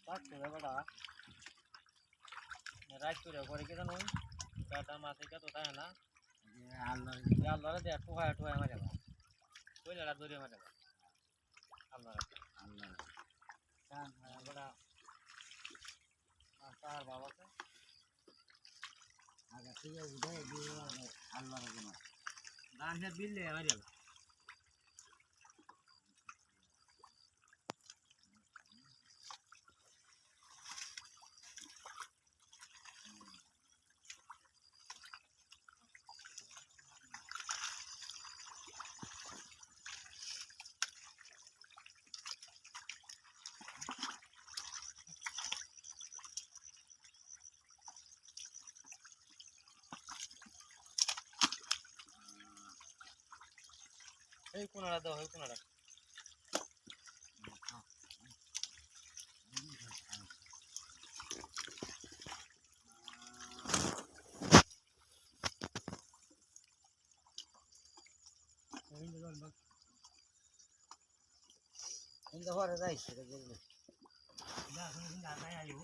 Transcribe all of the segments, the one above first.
মাছটা করে বেটা রাইট করে করে কি জানো কাটা মাছ এটা তো তাই না আল্লাহরে দেখ ঠোয়া ঠোয়া মারে না ওই লড়া দৌড়ে মারে না আল্লাহ আল্লাহ কান বেটা তার বাবাকে আগে থেকে উঠে দিয়ে আল্লাহর জন্য ধান বিললে মারে না এই কোনাটা দাও এই কোনাটা இந்த ஹோர தான் இருக்குது இல்லை இந்த அதான் ஆயு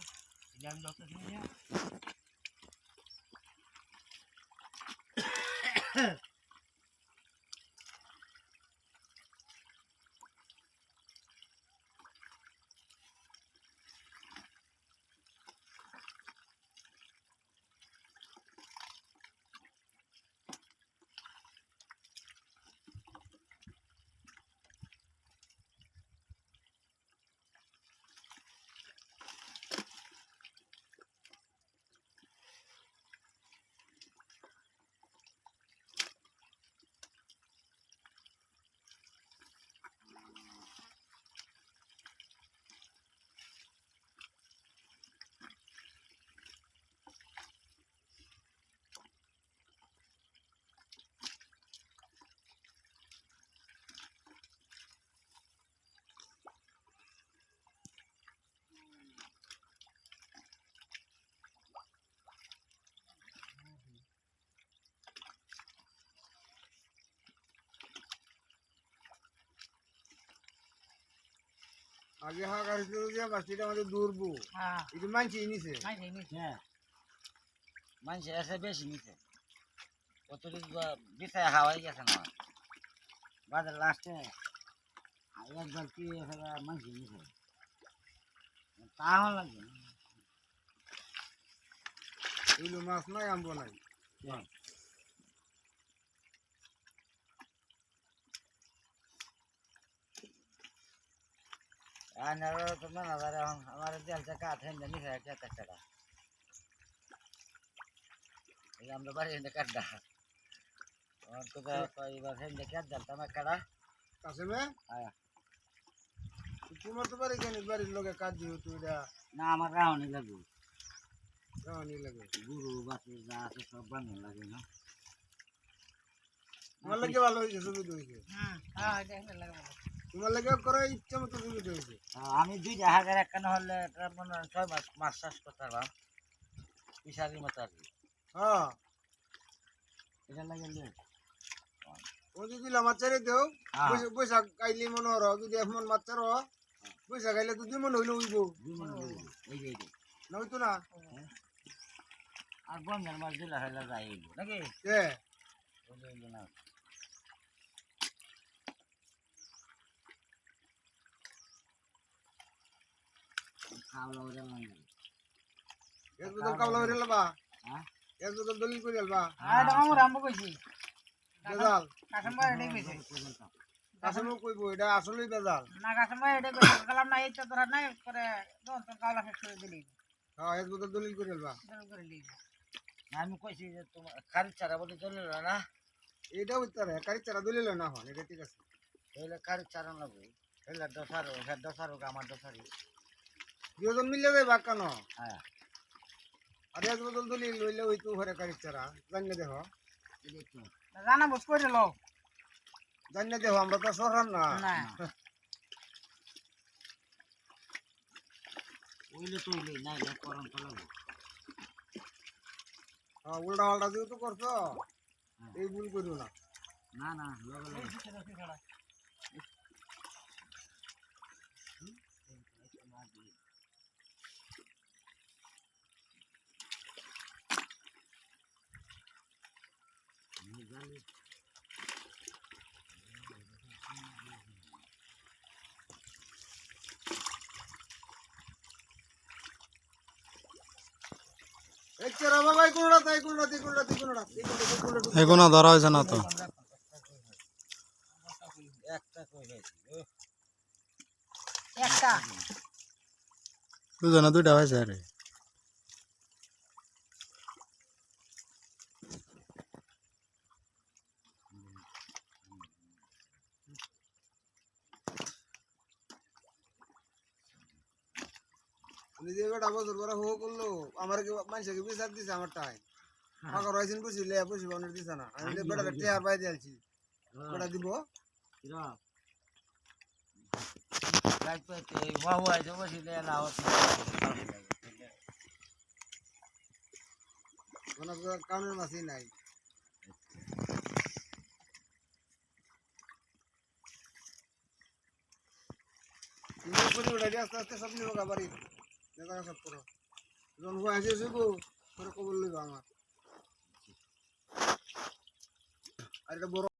இல்லை அந்த சொன்னீங்க আগে হাগার যে বাস্তিটা আমাদের দূরবো হ্যাঁ এটা মানছি নিছে হ্যাঁ মানুষের এসে বেশি নিছে কতটুকু বিছায় হাওয়াই গেছে না বাজার লাস্টে একবার কি মানুষ নিছে তাহলে লাগবে এইগুলো মাছ নাই আনবো নাই তোমার আমার দেলটা কাঠ হেন নিছে একটা টাকা এই আমরা বাড়ি হেন কাঠটা আমার তো এবার হেন কাঠ দেলটা আমার কাটা কাসেমে আয়া তোমার তো বাড়ি কেন বাড়ির লোকে কাজ দিও তুই এটা না আমার রাউনি লাগবে রাওনি লাগে গুরু বাছুর যা আছে সব বানানো লাগে না তোমার লাগে ভালো হয়েছে সুবিধা হয়েছে তোমার লাগে করার ইচ্ছা মতো সুবিধা হয়েছে আমি 2,000 একখানে হলে এটা মনে হয় 6 মাস মাছ চাষ করতে পারলাম পিসারির মতো আর কি হ্যাঁ এটা লাগে ও যদি মাছ ছেড়ে দেও বৈশাখ আইলে মনে হর যদি এমন মাছ ছাড়ো বৈশাখ আইলে তো 2 মন হইলে উইব এই যে না হইতো না আর বন্ধের মাছ দিলে হলে যাই নাকি কে না খাওয়া লাগে এক বোতল কাবলা হইরে লবা হ্যাঁ এক বোতল দলিল করে লবা এটা আমার আম্মু কইছি বেজাল কাসমবা এটাই কইছে কাসেমও কইবো এটা আসলেই বেজাল না কাসমবা এটাই কইছে কালাম না এই তো ধরা নাই করে দন তো কালা শেষ করে দিলি হ্যাঁ এক বোতল দলিল করে লবা করে দিলি আমি কইছি যে তোমার খালি চারা বলে চলে না এটা উত্তরে কারি চারা দলিল না হন এটা ঠিক আছে তাহলে খালি চারা লাগবে তাহলে দশারো আমার দশারি দুজন মিলে যাই বাক্কানো হ্যাঁ আর এক বোতল দলিল লইলে ওই তো ঘরে কারি চারা জানিয়ে দেখো জানা বস করে লো জানিয়ে দেখো আমরা তো সরান না ওইলে তো ওইলে না করন তো লাগবে হ্যাঁ উল্টা পাল্টা যেহেতু করছো এই ভুল করিও না না না লগে দেখছে রে বাবা কোনটা তাই কোনটা এখনো ধরা হয়েছে না তো একটা কই হয়েছে একটা দুজনে দুইটা হয়েছে আরে নিজে বেটা বছর পরে হো করলো আমার কি মানুষকে বিচার দিছে আমার টাই ফাঁকা রয়েছেন বুঝিলে বুঝি অনেক দিছে না আমি বেটাকে টেয়ার পাই দিয়েছি বেটা দিব কিরা লাইট পাইতে ওয়াও আইছে বসিলে না হচ্ছে কোনো কারণের মাসি নাই তুমি পুরি উড়াই আস্তে আস্তে সব নিব গাবারি দেখা সব করো যখন হয়ে আসে শুকো পরে কবল লইবা আমার আর এটা বড়